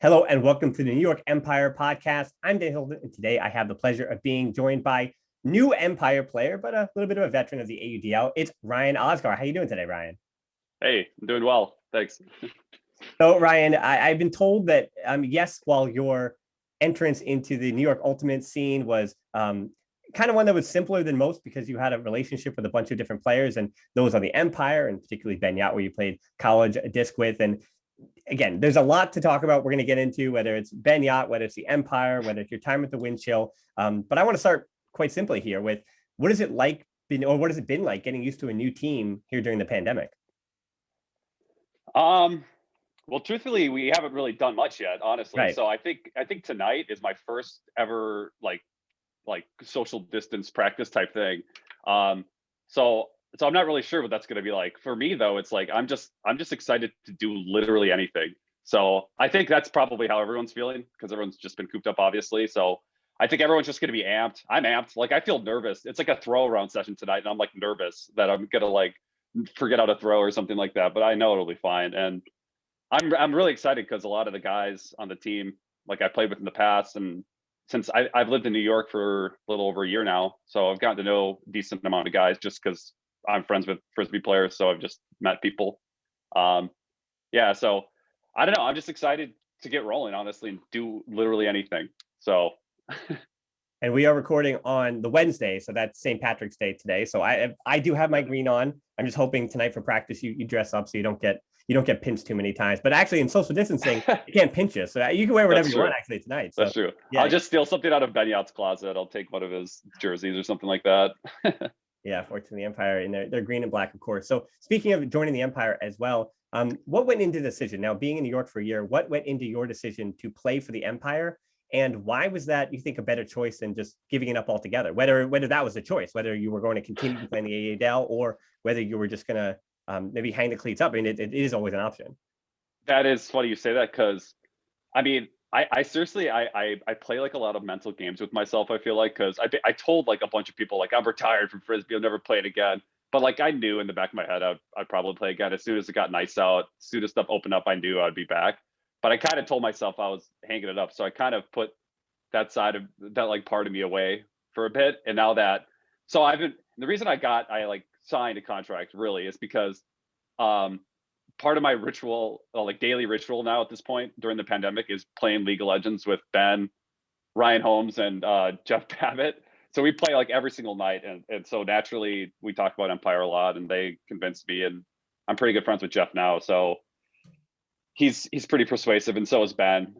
Hello and welcome to the New York Empire podcast. I'm Dan Hilton, and today I have the pleasure of being joined by new Empire player, but a little bit of a veteran of the AUDL. It's Ryan Osgar. How you doing today, Ryan? Hey, I'm doing well. Thanks. So, Ryan, I've been told that yes, while your entrance into the New York Ultimate scene was kind of one that was simpler than most because you had a relationship with a bunch of different players, and those on the Empire, and particularly Ben Yacht, where you played college disc with, and again, there's a lot to talk about. We're going to get into whether it's Ben Yacht, whether it's the Empire, whether it's your time at the Wind Chill. But I want to start quite simply here with what is it like, what has it been like getting used to a new team here during the pandemic? Well, truthfully, we haven't really done much yet, honestly. Right. So I think tonight is my first ever like social distance practice type thing. Um, so I'm not really sure what that's going to be like. For me though, it's like I'm just excited to do literally anything. So I think that's probably how everyone's feeling because everyone's just been cooped up, obviously. So I think everyone's just going to be amped. I'm amped. Like I feel nervous. It's like a throw around session tonight, and I'm like nervous that I'm gonna like forget how to throw or something like that. But I know it'll be fine, and I'm really excited because a lot of the guys on the team, like I played with in the past, and since I've lived in New York for a little over a year now, so I've gotten to know a decent amount of guys just because I'm friends with frisbee players, so I've just met people. Um, yeah, so I don't know. I'm just excited to get rolling, honestly, and do literally anything. So And we are recording on the Wednesday, so that's St. Patrick's Day today. So I do have my green on. I'm just hoping tonight for practice you dress up so you don't get pinched too many times. But actually, in social distancing, you can't pinch you, so you can wear whatever that's you true. want actually tonight. So That's true. I'll yeah, just steal something out of Ben Yacht's closet. I'll take one of his jerseys or something like that. yeah, fortunately, the Empire and they're green and black, of course. So speaking of joining the Empire as well, what went into the decision? Now, being in New York for a year, what went into your decision to play for the Empire, and why was that you think a better choice than just giving it up altogether? Whether that was the choice, whether you were going to continue to play in the AADL or whether you were just going to maybe hang the cleats up. I mean, it is always an option. That is funny you say that because I mean, I seriously, I play like a lot of mental games with myself. I feel like because I told like a bunch of people like I'm retired from frisbee, I'll never play it again. But like I knew in the back of my head I'd probably play again as soon as it got nice out. As soon as stuff opened up, I knew I'd be back. But I kind of told myself I was hanging it up, so I kind of put that side of that like part of me away for a bit. And now that, so I've been the reason I like signed a contract really is because um part of my ritual, like daily ritual now at this point during the pandemic, is playing League of Legends with Ben, Ryan Holmes, and Jeff Babbitt. So we play like every single night, and so naturally we talk about Empire a lot, and they convinced me, and I'm pretty good friends with Jeff now, so he's pretty persuasive, and so is Ben.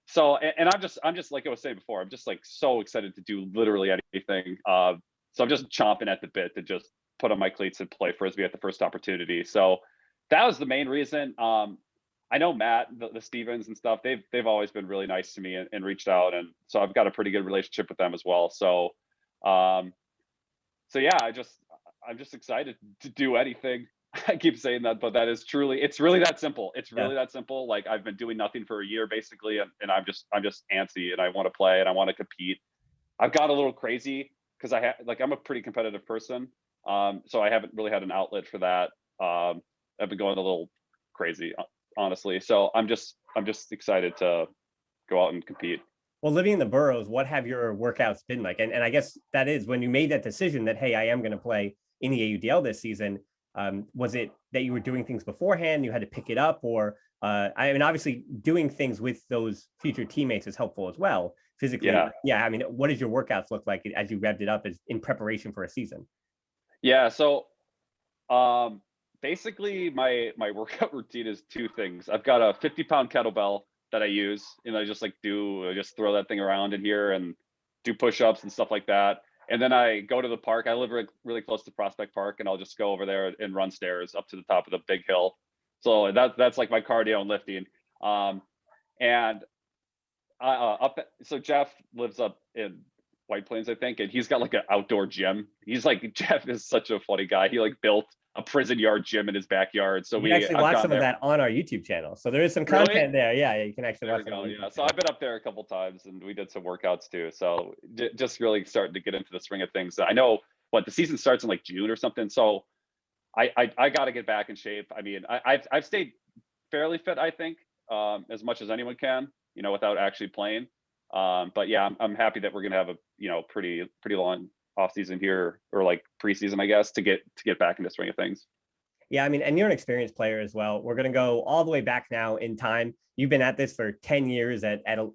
So I'm just like I was saying before, I'm just like so excited to do literally anything. So I'm just chomping at the bit to just put on my cleats and play frisbee at the first opportunity. So that was the main reason. I know Matt, the Stevens and stuff. They've always been really nice to me and reached out, and so I've got a pretty good relationship with them as well. Um, so yeah, I'm just excited to do anything. I keep saying that, but that is truly, it's really that simple. It's Yeah. really that simple. Like I've been doing nothing for a year basically, and I'm just antsy and I want to play and I want to compete. I've got a little crazy because I'm a pretty competitive person. So I haven't really had an outlet for that. I've been going a little crazy, honestly. So I'm just excited to go out and compete. Well, living in the boroughs, what have your workouts been like? And I guess that is when you made that decision that, hey, I am going to play in the AUDL this season. Was it that you were doing things beforehand, you had to pick it up, or I mean, obviously doing things with those future teammates is helpful as well physically. Yeah. Yeah, I mean, what does your workouts look like as you revved it up as in preparation for a season? Yeah. So Um, basically, my workout routine is two things. I've got a 50-pound kettlebell that I use, and I just throw that thing around in here and do push-ups and stuff like that. And then I go to the park. I live really close to Prospect Park, and I'll just go over there and run stairs up to the top of the big hill. So that's like my cardio and lifting. And so Jeff lives up in White Plains, I think, and he's got like an outdoor gym. He's like Jeff is such a funny guy. He like built a prison yard gym in his backyard. So We actually I've watched gone some of there. that on our YouTube channel, so there is some Really? content there. Yeah, you can actually There watch we it on go. the Yeah. YouTube So channel. I've been up there a couple times, and we did some workouts too. So just really starting to get into the swing of things. I know what the season starts in like June or something. So I got to get back in shape. I mean, I've stayed fairly fit, I think, as much as anyone can, without actually playing. But yeah, I'm happy that we're gonna have a pretty long off season here, or like preseason, I guess, to get back into swing of things. Yeah, I mean, and you're an experienced player as well. We're going to go all the way back now in time. You've been at this for 10 years at a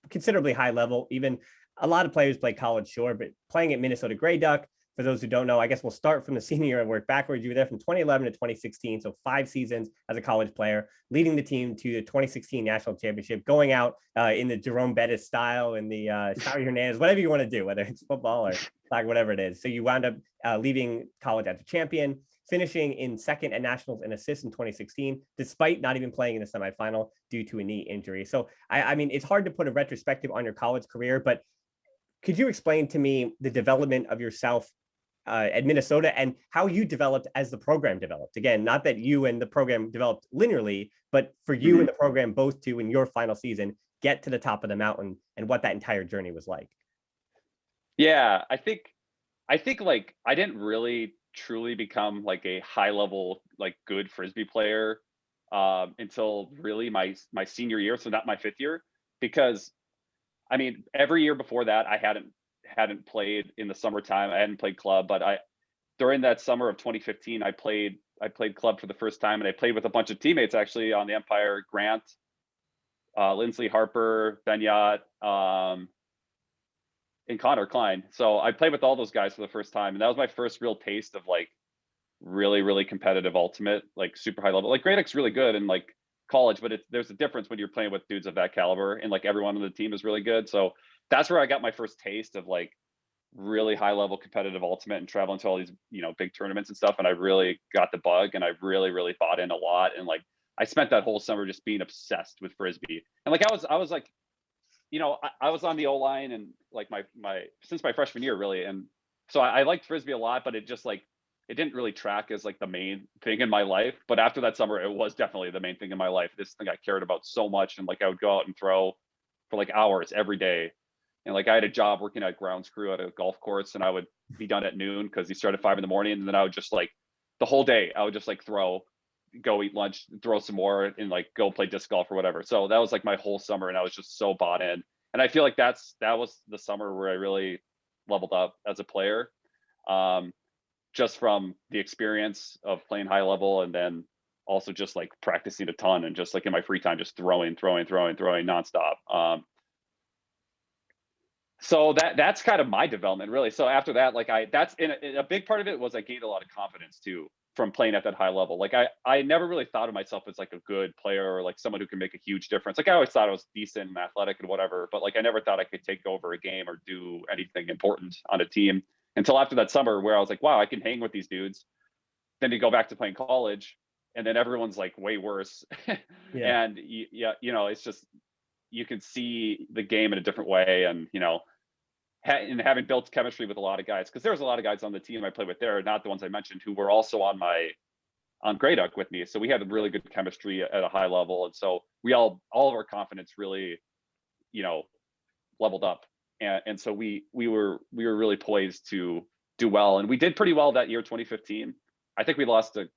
considerably high level. Even a lot of players play college, sure, but playing at Minnesota Grey Duck, for those who don't know, I guess we'll start from the senior year and work backwards. You were there from 2011 to 2016, so 5 seasons as a college player, leading the team to the 2016 national championship, going out in the Jerome Bettis style, in the Xavi Hernandez, whatever you want to do, whether it's football or like whatever it is. So you wound up leaving college as a champion, finishing in second at nationals in assists in 2016, despite not even playing in the semifinal due to a knee injury. So, I mean, it's hard to put a retrospective on your college career, but could you explain to me the development of yourself at Minnesota and how you developed as the program developed? Again, not that you and the program developed linearly, but for you and the program both to, in your final season, get to the top of the mountain and what that entire journey was like. Yeah, I think like I didn't really truly become like a high level, like good Frisbee player until really my senior year, so not my 5th year, because I mean, every year before that I hadn't played in the summertime. I hadn't played club, but during that summer of 2015 I played club for the first time, and I played with a bunch of teammates actually on the Empire: Grant, Lindsley, Harper, Benyat, and Connor Klein. So I played with all those guys for the first time, and that was my first real taste of like really competitive ultimate, like super high level. Like Grey Duck's really good in like college, but there's a difference when you're playing with dudes of that caliber, and like everyone on the team is really good. So that's where I got my first taste of like really high level competitive ultimate, and traveling to all these big tournaments and stuff. And I really got the bug, and I really bought in a lot. And like I spent that whole summer just being obsessed with Frisbee. And like I was like, I was on the O line and like my since my freshman year really, and so I liked Frisbee a lot, but it just like it didn't really track as like the main thing in my life. But after that summer, it was definitely the main thing in my life. This thing I cared about so much, and like I would go out and throw for like hours every day. And like I had a job working at grounds crew at a golf course, and I would be done at noon because he started at 5 a.m, and then I would just like the whole day I would just like throw, go eat lunch, throw some more, and like go play disc golf or whatever. So that was like my whole summer, and I was just so bought in. And I feel like that was the summer where I really leveled up as a player, just from the experience of playing high level, and then also just like practicing a ton, and just like in my free time just throwing nonstop. So that's kind of my development really. So after that, like that's in a big part of it was I gained a lot of confidence too from playing at that high level. Like I never really thought of myself as like a good player or like someone who can make a huge difference. Like I always thought I was decent and athletic and whatever, but like I never thought I could take over a game or do anything important on a team until after that summer, where I was like, wow, I can hang with these dudes. Then you go back to playing college, and then everyone's like way worse. Yeah. And it's just, you can see the game in a different way. And and having built chemistry with a lot of guys, because there was a lot of guys on the team I played with there, not the ones I mentioned, who were also on Grey Duck with me. So we had really good chemistry at a high level, and so we all of our confidence really leveled up. And so we were really poised to do well, and we did pretty well that year, 2015. I think we lost to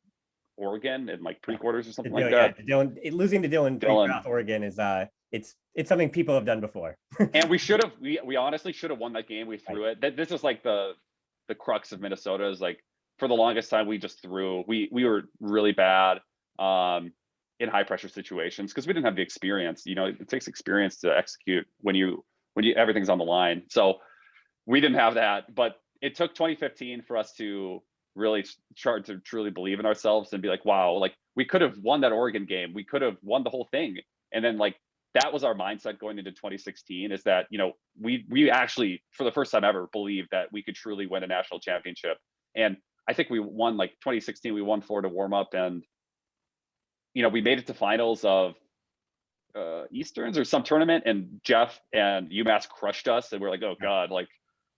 Oregon in like pre-quarters or something like that. Yeah, losing to Dylan South Oregon is it's something people have done before. And we honestly should have won that game. We threw it. This is like the crux of Minnesota, is like for the longest time we just threw. We were really bad in high pressure situations because we didn't have the experience. It takes experience to execute when you everything's on the line. So we didn't have that, but it took 2015 for us to really start to truly believe in ourselves and be like, wow, like we could have won that Oregon game. We could have won the whole thing. And then like that was our mindset going into 2016, is that we actually for the first time ever believed that we could truly win a national championship. And I think we won, like 2016 we won Florida warm up, and we made it to finals of Easterns or some tournament, and Jeff and UMass crushed us, and we're like, oh god, like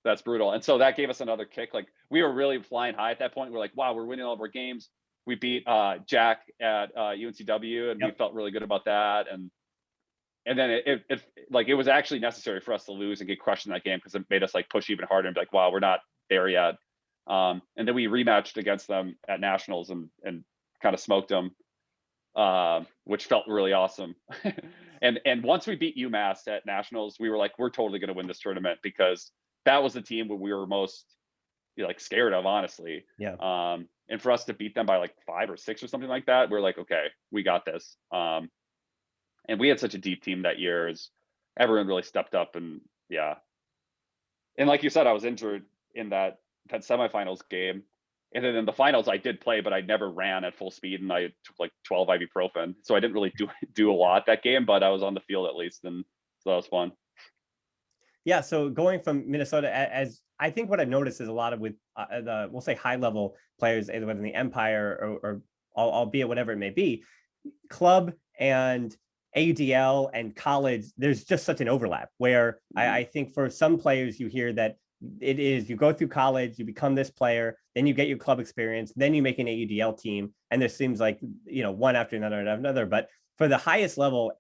that's brutal. And so that gave us another kick. Like we were really flying high at that point. We're like, wow, we're winning all of our games. We beat Jack at UNCW, and we felt really good about that. And then it was actually necessary for us to lose and get crushed in that game, because it made us like push even harder and be like, wow, we're not there yet. And then we rematched against them at nationals and kind of smoked them. which felt really awesome. And once we beat UMass at nationals, we were like, we're totally going to win this tournament, because that was the team that we were most like scared of, honestly. Yeah. And for us to beat them by like 5 or 6 or something like that, we're like, okay, we got this. And we had such a deep team that year. As everyone really stepped up, and yeah. And like you said, I was injured in that semifinals game. And then in the finals, I did play, but I never ran at full speed, and I took like 12 ibuprofen, so I didn't really do a lot that game. But I was on the field at least, and so that was fun. Yeah, so going from Minnesota, as I think what I've noticed is a lot of with the, we'll say, high level players, either within the Empire or albeit whatever it may be, club and AUDL and college, there's just such an overlap where I think for some players you hear that it is, you go through college, you become this player, then you get your club experience, then you make an AUDL team, and there seems like, one after another. But for the highest level,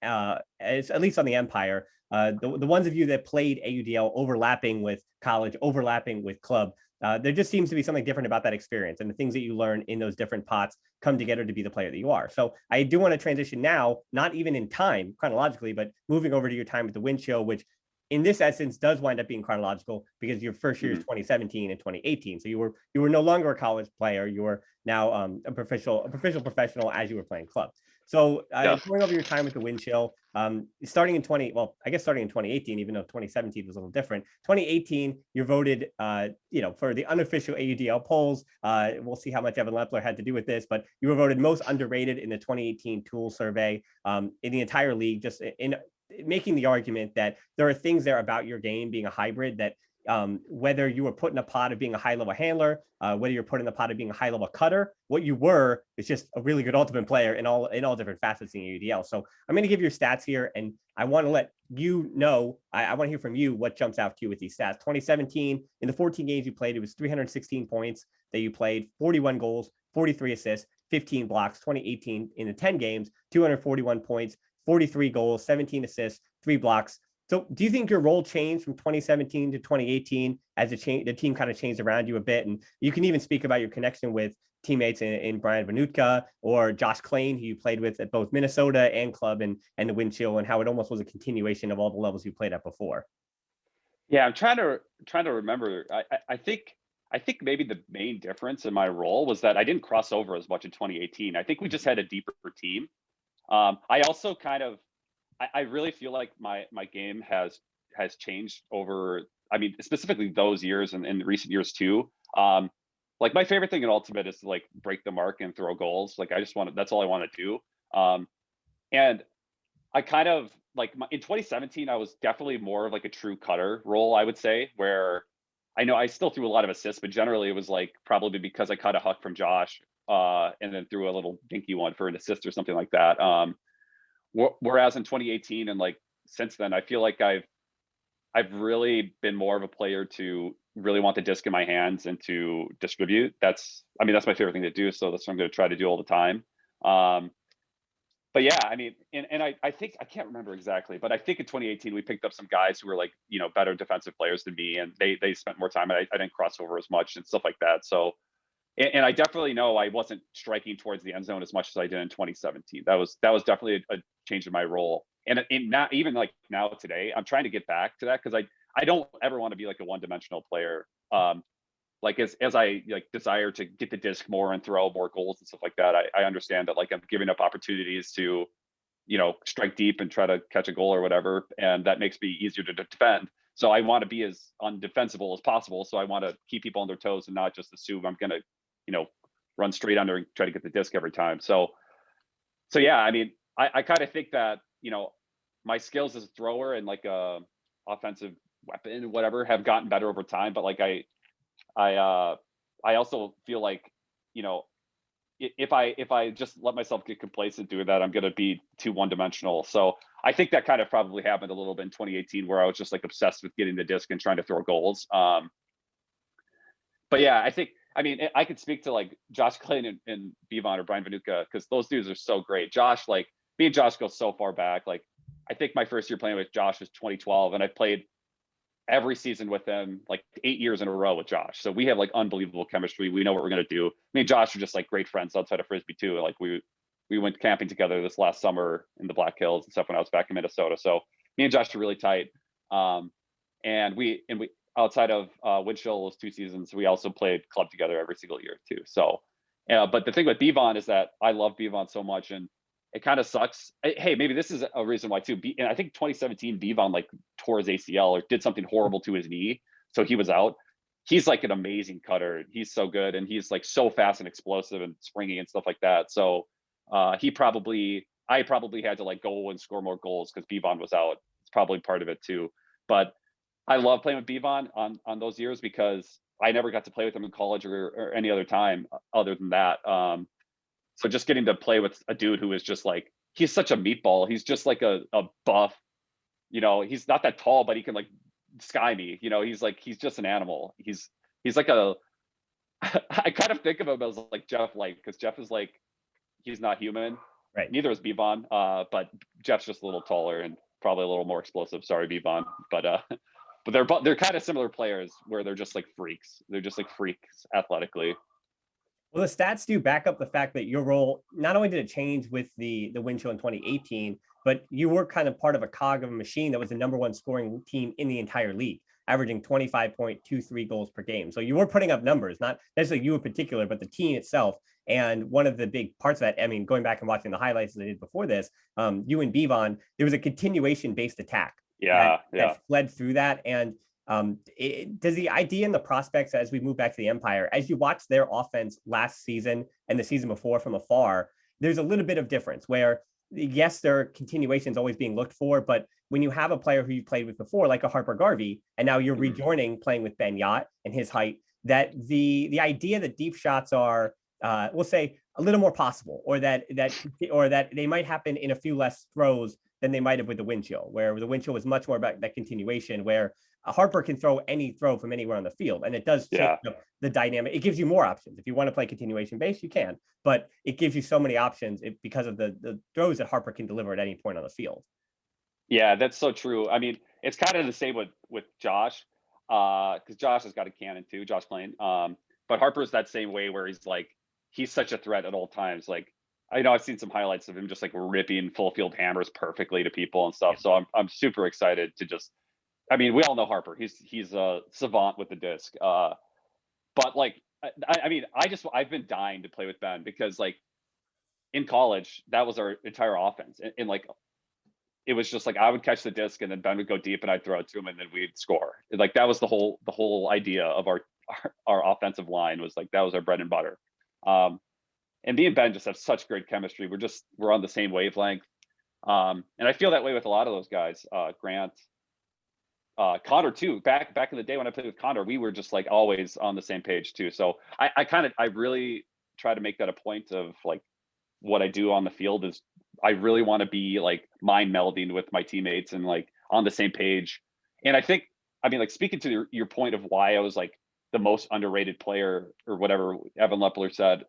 it's, at least on the Empire, the ones of you that played AUDL overlapping with college, overlapping with club, there just seems to be something different about that experience, and the things that you learn in those different pots come together to be the player that you are. So I do want to transition now, not even in time chronologically, but moving over to your time at the Win Show, which in this essence does wind up being chronological because your first year is 2017 and 2018. So you were no longer a college player. You were now a professional as you were playing club. So going over your time with the Win Chill, starting in 2018, even though 2017 was a little different. 2018, you're voted, for the unofficial AUDL polls. We'll see how much Evan Lepler had to do with this, but you were voted most underrated in the 2018 Tool Survey in the entire league, just in making the argument that there are things there about your game being a hybrid that whether you were put in a pot of being a high-level handler, whether you're put in the pot of being a high-level cutter, what you were is just a really good ultimate player in all different facets in UDL. So I'm going to give your stats here, and I want to let you know, I want to hear from you what jumps out to you with these stats. 2017, in the 14 games you played, it was 316 points that you played, 41 goals, 43 assists, 15 blocks. 2018, in the 10 games, 241 points, 43 goals, 17 assists, 3 blocks. So do you think your role changed from 2017 to 2018 as the team kind of changed around you a bit? And you can even speak about your connection with teammates in Brian Vanutka or Josh Klain, who you played with at both Minnesota and club, and the Win Chill, and how it almost was a continuation of all the levels you played at before. Yeah, I'm trying to remember. I think maybe the main difference in my role was that I didn't cross over as much in 2018. I think we just had a deeper team. I also I really feel like my game has changed over. I mean, specifically those years and in recent years too. Like my favorite thing in Ultimate is to like break the mark and throw goals. Like that's all I want to do. And I kind of like in 2017, I was definitely more of like a true cutter role, I would say, where I know I still threw a lot of assists, but generally it was like probably because I caught a huck from Josh, and then threw a little dinky one for an assist or something like that. Whereas in 2018 and like since then, I feel like I've really been more of a player to really want the disc in my hands and to distribute. That's my favorite thing to do. So that's what I'm going to try to do all the time. But yeah, I mean, and I think, I can't remember exactly, but I think in 2018 we picked up some guys who were like, better defensive players than me, and they spent more time, and I didn't cross over as much and stuff like that. So, and I definitely know I wasn't striking towards the end zone as much as I did in 2017. That was definitely a change in my role. And not even like now today, I'm trying to get back to that because I don't ever want to be like a one-dimensional player. Like as I like desire to get the disc more and throw more goals and stuff like that, I understand that like I'm giving up opportunities to, strike deep and try to catch a goal or whatever, and that makes me easier to defend. So I want to be as undefensible as possible. So I want to keep people on their toes and not just assume I'm gonna, run straight under and try to get the disc every time. So yeah, I mean, I kind of think that, my skills as a thrower and like a offensive weapon, whatever, have gotten better over time. But like I also feel like, if I just let myself get complacent doing that, I'm going to be too one-dimensional. So I think that kind of probably happened a little bit in 2018, where I was just like obsessed with getting the disc and trying to throw goals. But yeah, I could speak to like Josh Klain and Bevon or Brian Vanutka, because those dudes are so great. Josh, like me and Josh go so far back. Like I think my first year playing with Josh was 2012, and I played every season with him like 8 years in a row with Josh. So we have like unbelievable chemistry. We know what we're gonna do. Me and Josh are just like great friends outside of Frisbee too. Like we went camping together this last summer in the Black Hills and stuff when I was back in Minnesota. So me and Josh are really tight. And we outside of Winchell those 2 seasons, we also played club together every single year too. So, but the thing with Bevon is that I love Bevon so much, and it kind of sucks. Hey, maybe this is a reason why too. And I think 2017 Bevon like tore his ACL or did something horrible to his knee, so he was out. He's like an amazing cutter. He's so good, and he's like so fast and explosive and springy and stuff like that. So I probably had to like go and score more goals because Bevon was out. It's probably part of it too. But I love playing with Bevon on those years because I never got to play with him in college or any other time other than that. So just getting to play with a dude who is just like, he's such a meatball. He's just like a buff, he's not that tall, but he can like sky me, he's just an animal. He's like I kind of think of him as like Jeff Light, because Jeff is like, he's not human. Right. Neither is Bevon, but Jeff's just a little taller and probably a little more explosive. Sorry, Bevon, but they're kind of similar players where they're just like freaks. They're just like freaks athletically. Well, the stats do back up the fact that your role, not only did it change with the Winchell in 2018, but you were kind of part of a cog of a machine that was the #1 scoring team in the entire league, averaging 25.23 goals per game. So you were putting up numbers, not necessarily you in particular, but the team itself. And one of the big parts of that, I mean, going back and watching the highlights that I did before this, you and Bevon, there was a continuation-based attack that fled through that. And does the idea and the prospects as we move back to the Empire, as you watch their offense last season and the season before from afar, there's a little bit of difference where, yes, there are continuations always being looked for, but when you have a player who you played with before, like a Harper Garvey, and now you're rejoining playing with Ben Yacht and his height, that the idea that deep shots are, we'll say, a little more possible, or that they might happen in a few less throws than they might have with the Winchell, where the Winchell was much more about that continuation, where Harper can throw any throw from anywhere on the field, and it does change the dynamic. It gives you more options. If you want to play continuation base, you can, but it gives you so many options because of the throws that Harper can deliver at any point on the field. Yeah, that's so true. I mean, it's kind of the same with Josh, because Josh has got a cannon too, Josh Plain. But Harper's that same way where he's such a threat at all times. Like, I know I've seen some highlights of him just like ripping full field hammers perfectly to people and stuff. So I'm super excited to just. I mean, we all know Harper. He's a savant with the disc. But like, I've been dying to play with Ben because like in college that was our entire offense, and like it was just like I would catch the disc and then Ben would go deep and I'd throw it to him and then we'd score. Like that was the whole idea of our offensive line, was like that was our bread and butter. And me and Ben just have such great chemistry. We're on the same wavelength. And I feel that way with a lot of those guys. Grant, Connor too. Back in the day when I played with Connor, we were just like always on the same page too. So I really try to make that a point of like what I do on the field is I really want to be like mind melding with my teammates and like on the same page. And I mean, like speaking to your point of why I was like the most underrated player or whatever Evan Lepler said,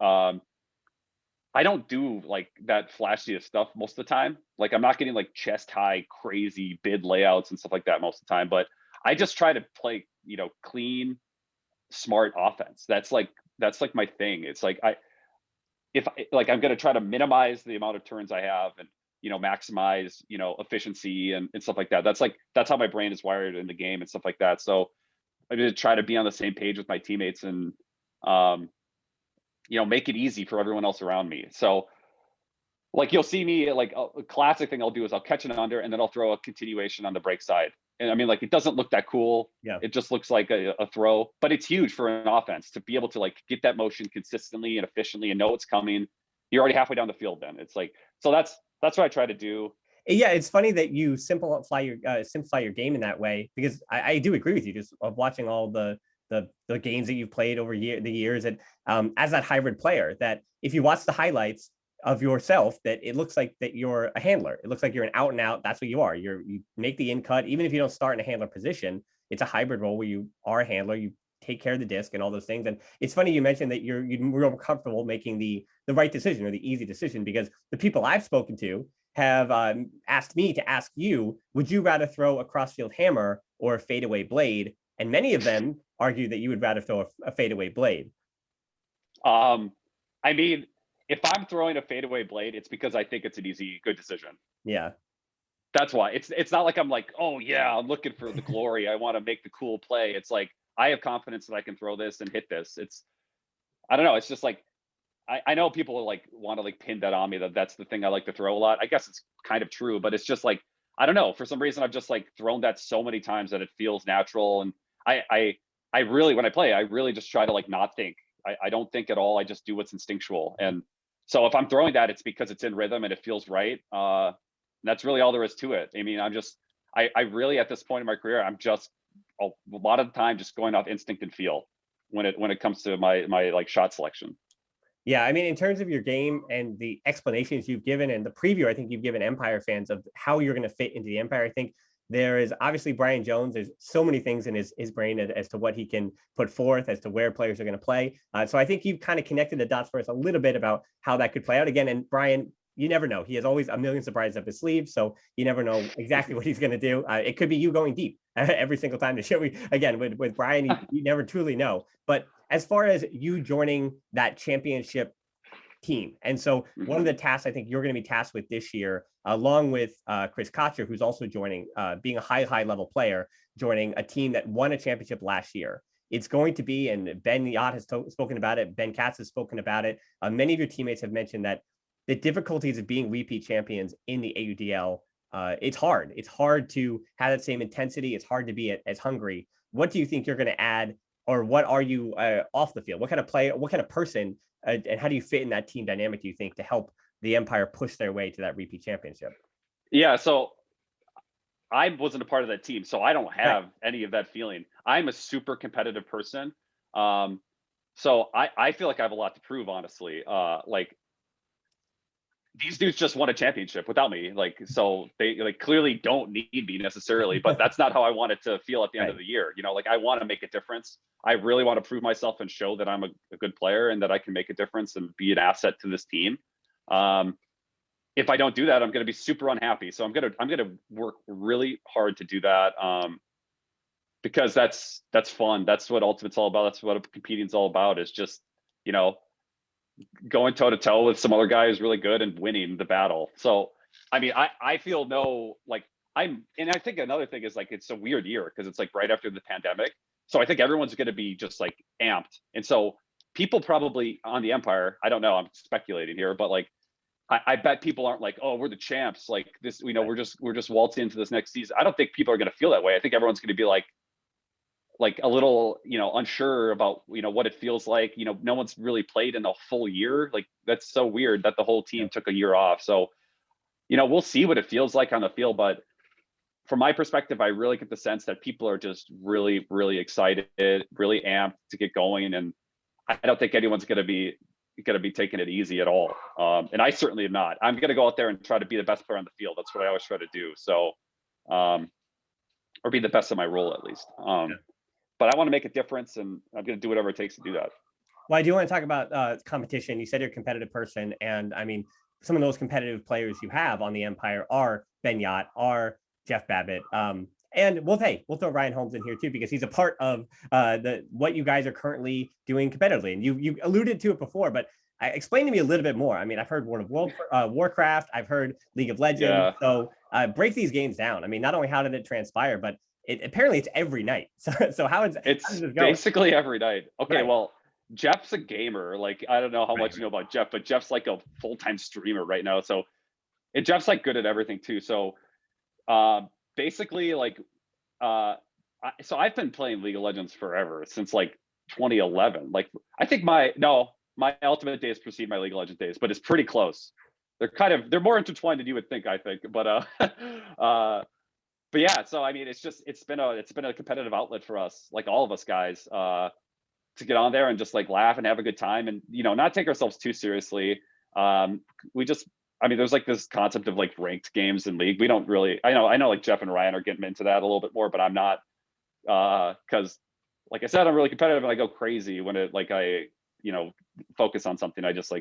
I don't do like that flashiest stuff most of the time. Like I'm not getting like chest high, crazy bid layouts and stuff like that most of the time, but I just try to play, clean, smart offense. That's like my thing. It's like I'm going to try to minimize the amount of turns I have and, maximize, efficiency and stuff like that. That's how my brain is wired in the game and stuff like that. So I'm going to try to be on the same page with my teammates and, make it easy for everyone else around me. So like you'll see me like a classic thing I'll do is I'll catch an under and then I'll throw a continuation on the break side. And I mean, like, it doesn't look that cool. Yeah. It just looks like a throw, but it's huge for an offense to be able to like get that motion consistently and efficiently and know it's coming. You're already halfway down the field then. It's like, so that's what I try to do. Yeah, it's funny that you simplify your game in that way, because I do agree with you, just of watching all the games that you've played over the years, and as that hybrid player, that if you watch the highlights of yourself, that it looks like that you're a handler. It looks like you're an out and out. That's what you are. You make the in cut, even if you don't start in a handler position. It's a hybrid role where you are a handler. You take care of the disc and all those things. And it's funny you mentioned that you're real comfortable making the right decision or the easy decision, because the people I've spoken to have asked me to ask you, would you rather throw a crossfield hammer or a fadeaway blade? And many of them argue that you would rather throw a fadeaway blade. I mean, if I'm throwing a fadeaway blade, it's because I think it's an easy, good decision. Yeah. That's why. It's not like I'm like, oh yeah, I'm looking for the glory. I want to make the cool play. It's like I have confidence that I can throw this and hit this. It's I don't know. It's just like I know people like want to like pin that on me that that's the thing I like to throw a lot. I guess it's kind of true, but it's just like I don't know. For some reason, I've just like thrown that so many times that it feels natural. And I really when I play, I really just try to like not think. I don't think at all. I just do what's instinctual. And so if I'm throwing that, it's because it's in rhythm and it feels right. And that's really all there is to it. I mean, I really at this point in my career, I'm just a lot of the time just going off instinct and feel when it comes to my like shot selection. Yeah, I mean, in terms of your game and the explanations you've given and the preview, I think you've given Empire fans of how you're going to fit into the Empire. I think there is obviously Brian Jones. There's so many things in his brain as to what he can put forth, as to where players are going to play. So I think you've kind of connected the dots for us a little bit about how that could play out again. And Brian, you never know. He has always a million surprises up his sleeve, so you never know exactly what he's going to do. It could be you going deep every single time the show. Again, with Brian, you never truly know. But as far as you joining that championship team. And so one of the tasks I think you're going to be tasked with this year, along with Chris Kotcher, who's also joining, being a high level player, joining a team that won a championship last year. It's going to be, and Ben Yot has spoken about it, Ben Katz has spoken about it. Many of your teammates have mentioned that the difficulties of being repeat champions in the AUDL, it's hard. It's hard to have that same intensity. It's hard to be as hungry. What do you think you're going to add, or what are you off the field? What kind of player, what kind of person, and how do you fit in that team dynamic, do you think, to help the Empire push their way to that repeat championship? Yeah, so I wasn't a part of that team, so I don't have any of that feeling. I'm a super competitive person. So I feel like I have a lot to prove, honestly. Like these dudes just won a championship without me. Like, so they like clearly don't need me necessarily, but that's not how I want it to feel at the end of the year. You know, like I want to make a difference. I really want to prove myself and show that I'm a good player and that I can make a difference and be an asset to this team. If I don't do that, I'm going to be super unhappy. So I'm going to work really hard to do that. Because that's fun. That's what Ultimate's all about. That's what competing's all about, is just, you know, going toe to toe with some other guy who's really good and winning the battle. So, I mean, I feel like and I think another thing is like, it's a weird year because it's like right after the pandemic. So I think everyone's going to be just like amped. And so people probably on the Empire, I don't know, I'm speculating here, but like, I bet people aren't like, oh, we're the champs. Like this, you know, we're just waltzing into this next season. I don't think people are going to feel that way. I think everyone's going to be like a little, you know, unsure about, you know, what it feels like. You know, no one's really played in a full year. Like that's so weird that the whole team took a year off. So, you know, we'll see what it feels like on the field. But from my perspective, I really get the sense that people are just really, really excited, really amped to get going. And I don't think anyone's going to be taking it easy at all. And I certainly am not. I'm going to go out there and try to be the best player on the field. That's what I always try to do. So, or be the best in my role at least. But I want to make a difference, and I'm going to do whatever it takes to do that. Well, I do want to talk about competition. You said you're a competitive person, and I mean, some of those competitive players you have on the Empire are Ben Yot, are Jeff Babbitt, and we'll throw Ryan Holmes in here too, because he's a part of what you guys are currently doing competitively. And you alluded to it before, but explain to me a little bit more. I mean, I've heard Warcraft, I've heard League of Legends. Yeah. So break these games down. I mean, not only how did it transpire, but apparently it's every night. So how does it go? Basically every night. Okay, right. Well, Jeff's a gamer. Like, I don't know how much you know about Jeff, but Jeff's like a full-time streamer right now. So, and Jeff's like good at everything too. So, basically, like, so I've been playing League of Legends forever, since like 2011. Like, I think my Ultimate days precede my League of Legends days, but it's pretty close. They're more intertwined than you would think, I think. But yeah, so I mean, it's been a competitive outlet for us, like all of us guys, to get on there and just like laugh and have a good time, and you know, not take ourselves too seriously. I mean, there's like this concept of like ranked games in League. We don't really. I know, like Jeff and Ryan are getting into that a little bit more, but I'm not, because, like I said, I'm really competitive and I go crazy when it like I focus on something. I just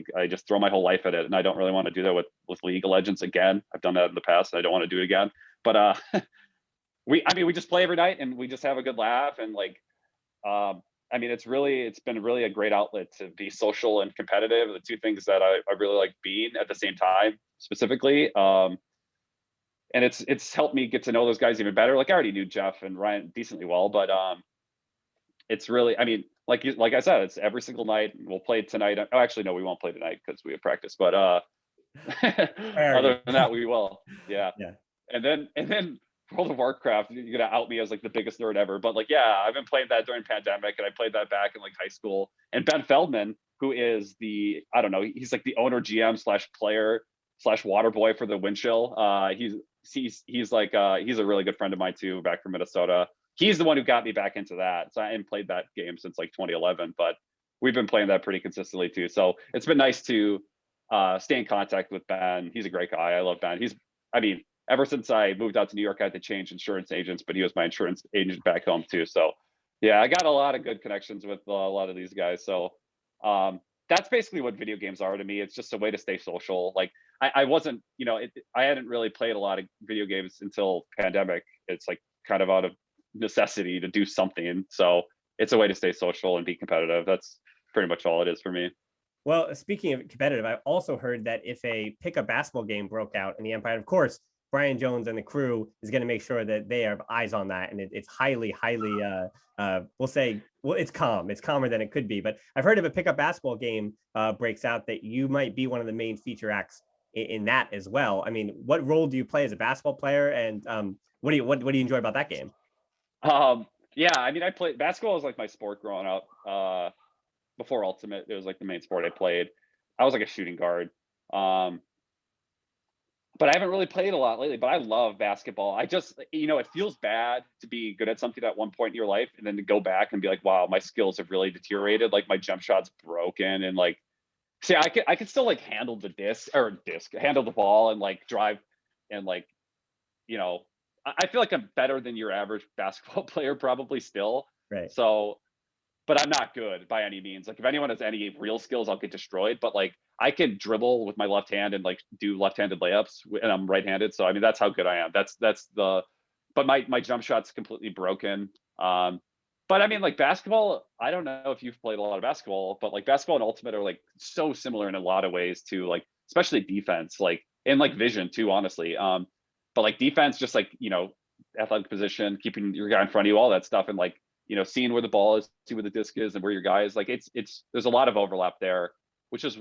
throw my whole life at it, and I don't really want to do that with League of Legends again. I've done that in the past, and I don't want to do it again. But we just play every night, and we just have a good laugh, and like I mean, it's been really a great outlet to be social and competitive. The two things that I really like being at the same time, specifically. And it's helped me get to know those guys even better. Like I already knew Jeff and Ryan decently well, but it's really, I mean, like I said, it's every single night. We'll play tonight. Oh, actually, no, we won't play tonight because we have practice. But other than that, we will. Yeah. Yeah. And then World of Warcraft, you're gonna out me as like the biggest nerd ever. But like, yeah, I've been playing that during pandemic, and I played that back in like high school. And Ben Feldman, who is I don't know, he's like the owner, GM slash player slash water boy for the Windchill. He's like he's a really good friend of mine too, back from Minnesota. He's the one who got me back into that. So I hadn't played that game since like 2011, but we've been playing that pretty consistently too. So it's been nice to stay in contact with Ben. He's a great guy. I love Ben. I mean, ever since I moved out to New York, I had to change insurance agents, but he was my insurance agent back home too. So yeah, I got a lot of good connections with a lot of these guys. So that's basically what video games are to me. It's just a way to stay social. Like I wasn't, I hadn't really played a lot of video games until pandemic. It's like kind of out of necessity to do something. So it's a way to stay social and be competitive. That's pretty much all it is for me. Well, speaking of competitive, I also heard that if a pickup basketball game broke out in the Empire, of course, Brian Jones and the crew is going to make sure that they have eyes on that, and it's highly, we'll say, well, it's calm. It's calmer than it could be. But I've heard if a pickup basketball game breaks out, that you might be one of the main feature acts in that as well. I mean, what role do you play as a basketball player, and what do you enjoy about that game? Yeah, I mean, I played basketball was like my sport growing up. Before Ultimate, it was like the main sport I played. I was like a shooting guard. But I haven't really played a lot lately, but I love basketball. I just, it feels bad to be good at something at one point in your life and then to go back and be like, wow, my skills have really deteriorated. Like my jump shot's broken. And like, see, I can still like handle handle the ball and like drive and like, I feel like I'm better than your average basketball player probably still. Right. So, but I'm not good by any means. Like if anyone has any real skills, I'll get destroyed. But like I can dribble with my left hand and like do left-handed layups, and I'm right-handed. So I mean that's how good I am. But my jump shot's completely broken. But I mean like basketball, I don't know if you've played a lot of basketball, but like basketball and Ultimate are like so similar in a lot of ways to like especially defense, like and like vision too, honestly. But like defense, just like athletic position, keeping your guy in front of you, all that stuff, and like seeing where the ball is, see where the disc is, and where your guy is. Like it's there's a lot of overlap there, which is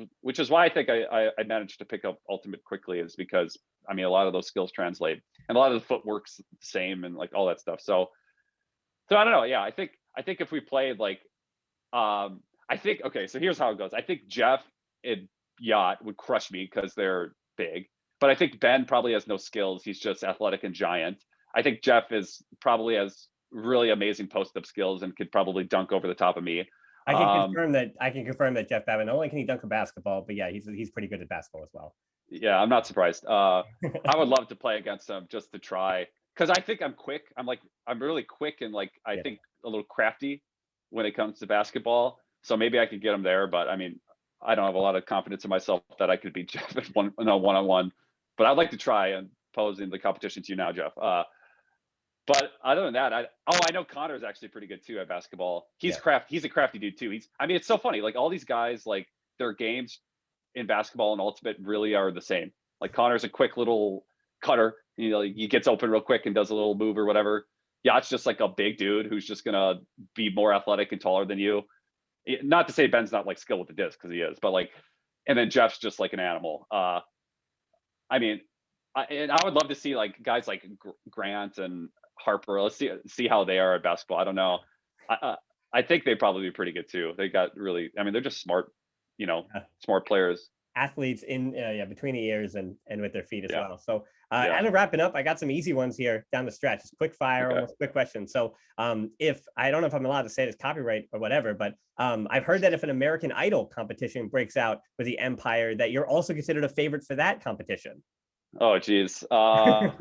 why I think I managed to pick up Ultimate quickly, is because I mean a lot of those skills translate, and a lot of the footwork's the same, and like all that stuff. So I don't know. Yeah, I think if we played like, I think okay. So here's how it goes. I think Jeff and Yacht would crush me because they're big, but I think Ben probably has no skills. He's just athletic and giant. I think Jeff probably has really amazing post-up skills and could probably dunk over the top of me. I can confirm that Jeff Babin, not only can he dunk a basketball, but yeah, he's pretty good at basketball as well. Yeah, I'm not surprised. I would love to play against him just to try, because I think I'm quick. I'm really quick and like I think a little crafty when it comes to basketball. So maybe I could get him there, but I mean, I don't have a lot of confidence in myself that I could beat Jeff at one-on-one. But I'd like to try and pose in the competition to you now, Jeff. But other than that, I know Connor's actually pretty good too at basketball. He's a crafty dude too. It's so funny. Like all these guys, like their games in basketball and Ultimate really are the same. Like Connor's a quick little cutter. He gets open real quick and does a little move or whatever. Yacht's just like a big dude who's just gonna be more athletic and taller than you. Not to say Ben's not like skilled with the disc, because he is, but like, and then Jeff's just like an animal. I mean, and I would love to see like guys like Grant and Harper. Let's see how they are at basketball. I don't know. I think they'd probably be pretty good too. They got really, I mean, they're just smart, smart players. Athletes in between the ears and with their feet as well. So as of wrapping up, I got some easy ones here down the stretch. Just quick fire, almost quick questions. So if I don't know if I'm allowed to say this copyright or whatever, but I've heard that if an American Idol competition breaks out with the Empire, that you're also considered a favorite for that competition. Oh geez. I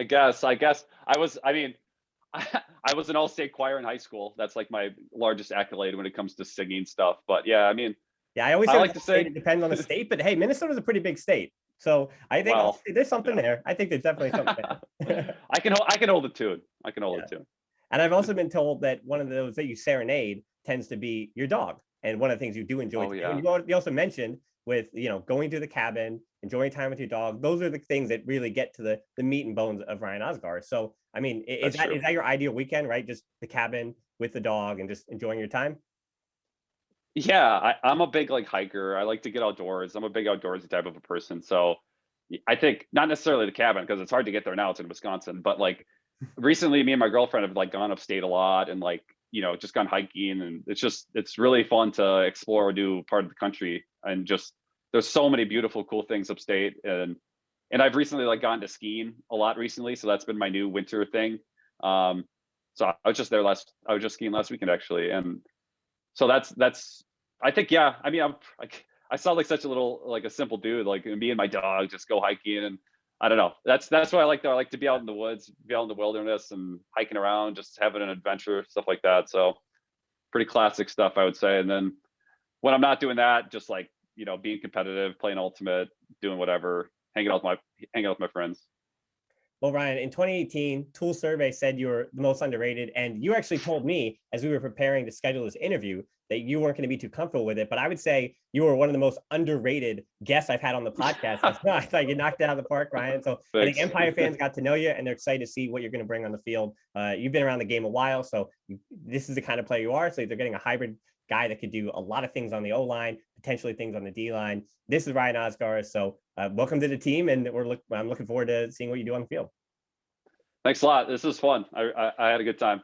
guess I was an all-state choir in high school. That's like my largest accolade when it comes to singing stuff. But yeah, I mean, yeah, I always like to say it depends on the state, but hey, Minnesota's a pretty big state. So I think there's something there. I think there's definitely something there. I can hold a tune. I can hold a tune. And I've also been told that one of those that you serenade tends to be your dog. And one of the things you do enjoy Oh to do. yeah. And you also mentioned with, going to the cabin, enjoying time with your dog. Those are the things that really get to the meat and bones of Ryan Osgar. So, I mean, That's true. is that your ideal weekend, right? Just the cabin with the dog and just enjoying your time? Yeah, I'm a big like hiker. I like to get outdoors. I'm a big outdoorsy type of a person. So I think not necessarily the cabin because it's hard to get there now. It's in Wisconsin, but like recently, me and my girlfriend have like gone upstate a lot and like just gone hiking, and it's really fun to explore a new part of the country, and just there's so many beautiful, cool things upstate, and I've recently like gone to skiing a lot recently, so that's been my new winter thing. Um, so I was just skiing last weekend actually, and so that's I think yeah. I mean, I sound like such a little like a simple dude. Like me and my dog just go hiking, and I don't know. That's what I like. Though I like to be out in the woods, be out in the wilderness, and hiking around, just having an adventure, stuff like that. So pretty classic stuff, I would say. And then when I'm not doing that, just like being competitive, playing ultimate, doing whatever, hanging out with my friends. Well, Ryan, in 2018, Tool Survey said you were the most underrated. And you actually told me as we were preparing to schedule this interview that you weren't going to be too comfortable with it. But I would say you were one of the most underrated guests I've had on the podcast. I thought you knocked it out of the park, Ryan. So I think Thanks. Empire fans got to know you and they're excited to see what you're going to bring on the field. You've been around the game a while. So this is the kind of player you are. So they're getting a hybrid guy that could do a lot of things on the O line, potentially things on the D line. This is Ryan Osgar. So welcome to the team. And I'm looking forward to seeing what you do on the field. Thanks a lot. This was fun. I had a good time.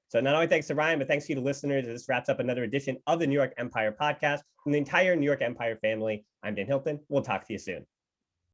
So not only thanks to Ryan, but thanks to you to listeners. This wraps up another edition of the New York Empire podcast. From the entire New York Empire family, I'm Dan Hilton. We'll talk to you soon.